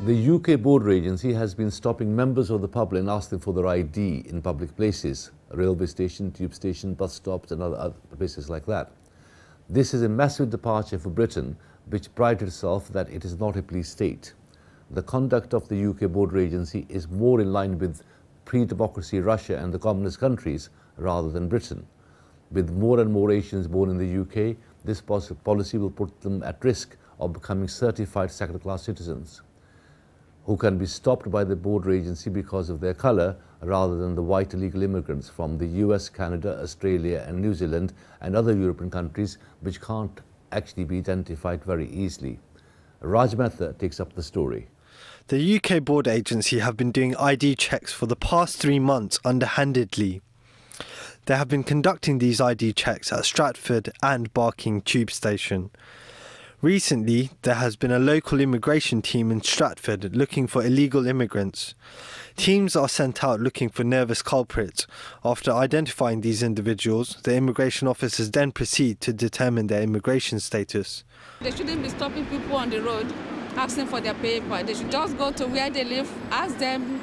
The UK border agency has been stopping members of the public and asking for their ID in public places, railway station, tube station, bus stops and other places like that. This is a massive departure for Britain, which prides itself that it is not a police state. The conduct of the UK border agency is more in line with pre-democracy Russia and the communist countries rather than Britain. With more and more Asians born in the UK, this policy will put them at risk of becoming certified second-class citizens, who can be stopped by the border agency because of their colour rather than the white illegal immigrants from the US, Canada, Australia and New Zealand and other European countries which can't actually be identified very easily. Raj Mehta takes up the story. The UK border agency have been doing ID checks for the past 3 months underhandedly. They have been conducting these ID checks at Stratford and Barking Tube Station. Recently, there has been a local immigration team in Stratford looking for illegal immigrants. Teams are sent out looking for nervous culprits. After identifying these individuals, the immigration officers then proceed to determine their immigration status. They shouldn't be stopping people on the road, asking for their paper. They should just go to where they live, ask them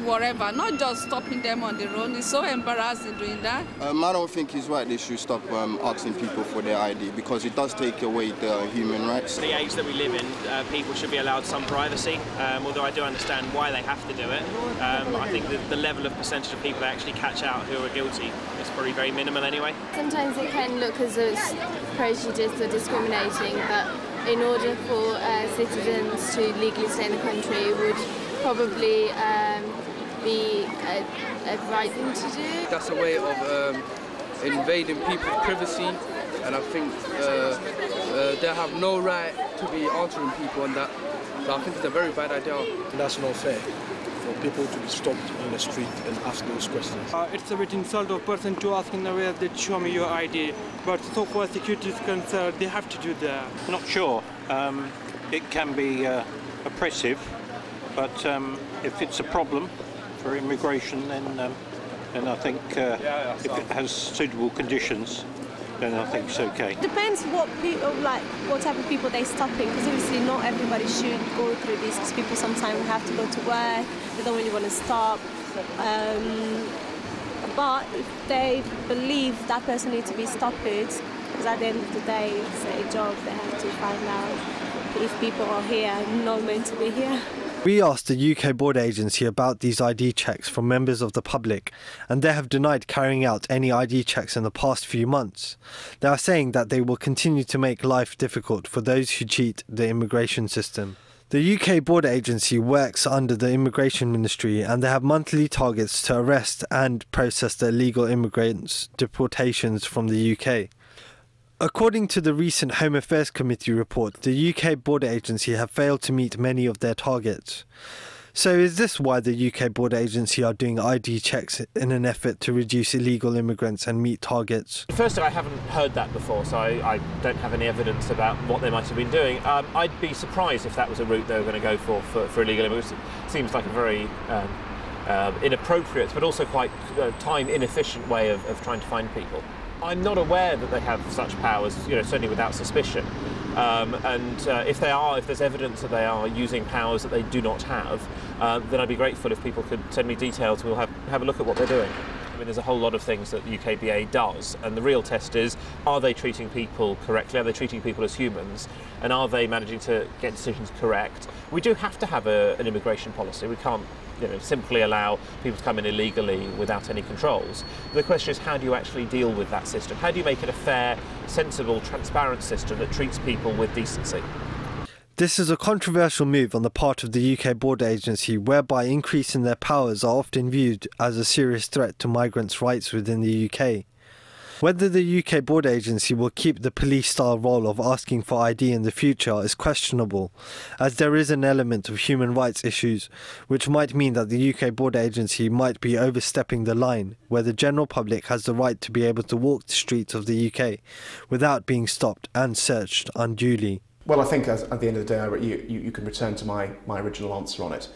whatever, not just stopping them on the road. It's so embarrassing doing that. I don't think it's right they should stop asking people for their ID because it does take away their human rights. The age that we live in, people should be allowed some privacy, although I do understand why they have to do it. I think that the level of percentage of people that actually catch out who are guilty is probably very minimal anyway. Sometimes it can look as though it's prejudiced or discriminating, but in order for citizens to legally stay in the country, it would probably be a right thing to do. That's a way of invading people's privacy, and I think they have no right to be answering people on that. So I think it's a very bad idea. That's not fair for people to be stopped on the street and ask those questions. It's a bit insult of person to ask in the way that show me your ID, but so far security is concerned, they have to do that. I'm not sure. It can be oppressive, but if it's a problem for immigration, then I think if it has suitable conditions, then I think it's okay. Depends what people what type of people they're stopping, because obviously not everybody should go through this, because people sometimes have to go to work, they don't really want to stop. But if they believe that person needs to be stopped, because at the end of the day it's their job, they have to find out if people are here and not meant to be here. We asked the UK border agency about these ID checks from members of the public, and they have denied carrying out any ID checks in the past few months. They are saying that they will continue to make life difficult for those who cheat the immigration system. The UK border agency works under the Immigration Ministry, and they have monthly targets to arrest and process the illegal immigrants' deportations from the UK. According to the recent Home Affairs Committee report, the UK border agency have failed to meet many of their targets. So is this why the UK border agency are doing ID checks in an effort to reduce illegal immigrants and meet targets? Firstly, I haven't heard that before, so I don't have any evidence about what they might have been doing. I'd be surprised if that was a route they were going to go for illegal immigrants. It seems like a very inappropriate but also quite time inefficient way of trying to find people. I'm not aware that they have such powers, certainly without suspicion. If there's evidence that they are using powers that they do not have, then I'd be grateful if people could send me details. We'll have a look at what they're doing. I mean, there's a whole lot of things that UKBA does, and the real test is, are they treating people correctly? Are they treating people as humans? And are they managing to get decisions correct? We do have to have an immigration policy. We can't simply allow people to come in illegally without any controls. The question is, how do you actually deal with that system? How do you make it a fair, sensible, transparent system that treats people with decency? This is a controversial move on the part of the UK border agency, whereby increasing their powers are often viewed as a serious threat to migrants' rights within the UK. Whether the UK border agency will keep the police-style role of asking for ID in the future is questionable, as there is an element of human rights issues, which might mean that the UK border agency might be overstepping the line, where the general public has the right to be able to walk the streets of the UK without being stopped and searched unduly. Well, I think at the end of the day, you can return to my original answer on it.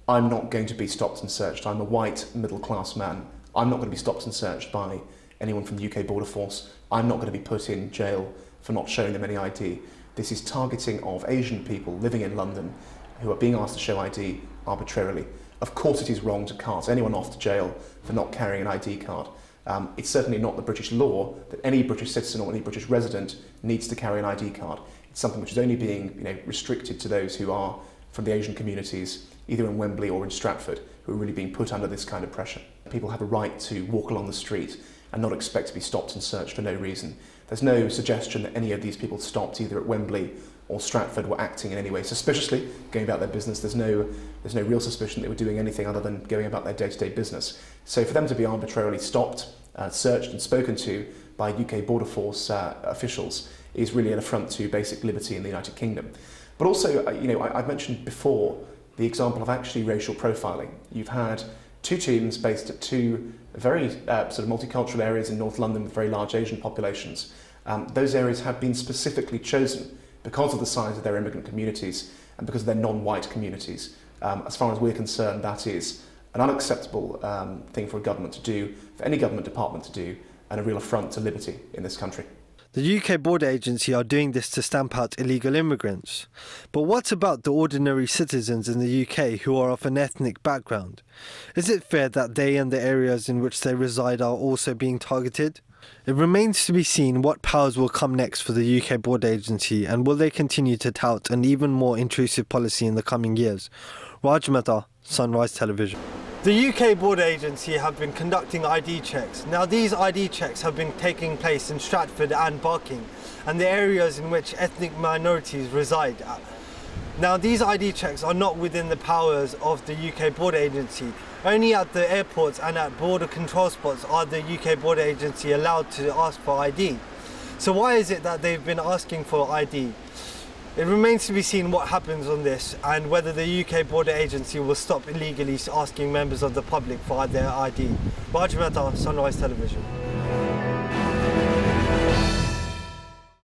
I'm not going to be stopped and searched. I'm a white, middle-class man. I'm not going to be stopped and searched by anyone from the UK Border Force. I'm not going to be put in jail for not showing them any ID. This is targeting of Asian people living in London who are being asked to show ID arbitrarily. Of course it is wrong to cart anyone off to jail for not carrying an ID card. It's certainly not the British law that any British citizen or any British resident needs to carry an ID card. It's something which is only being restricted to those who are from the Asian communities, either in Wembley or in Stratford, who are really being put under this kind of pressure. People have a right to walk along the street and not expect to be stopped and searched for no reason. There's no suggestion that any of these people stopped either at Wembley or Stratford were acting in any way suspiciously, going about their business. There's no real suspicion they were doing anything other than going about their day-to-day business. So for them to be arbitrarily stopped, searched and spoken to by UK Border Force officials is really an affront to basic liberty in the United Kingdom. But also, I've mentioned before the example of actually racial profiling. You've had two teams based at two very sort of multicultural areas in North London with very large Asian populations. Those areas have been specifically chosen because of the size of their immigrant communities and because of their non-white communities. As far as we're concerned, that is an unacceptable thing for a government to do, for any government department to do, and a real affront to liberty in this country. The UK Border Agency are doing this to stamp out illegal immigrants. But what about the ordinary citizens in the UK who are of an ethnic background? Is it fair that they and the areas in which they reside are also being targeted? It remains to be seen what powers will come next for the UK Border Agency, and will they continue to tout an even more intrusive policy in the coming years. Raj Mehta, Sunrise Television. The UK Border Agency have been conducting ID checks. Now these ID checks have been taking place in Stratford and Barking, and the areas in which ethnic minorities reside. Now these ID checks are not within the powers of the UK Border Agency. Only at the airports and at border control spots are the UK Border Agency allowed to ask for ID. So why is it that they've been asking for ID? It remains to be seen what happens on this and whether the UK Border Agency will stop illegally asking members of the public for their ID. Raj Mehta, Sunrise Television.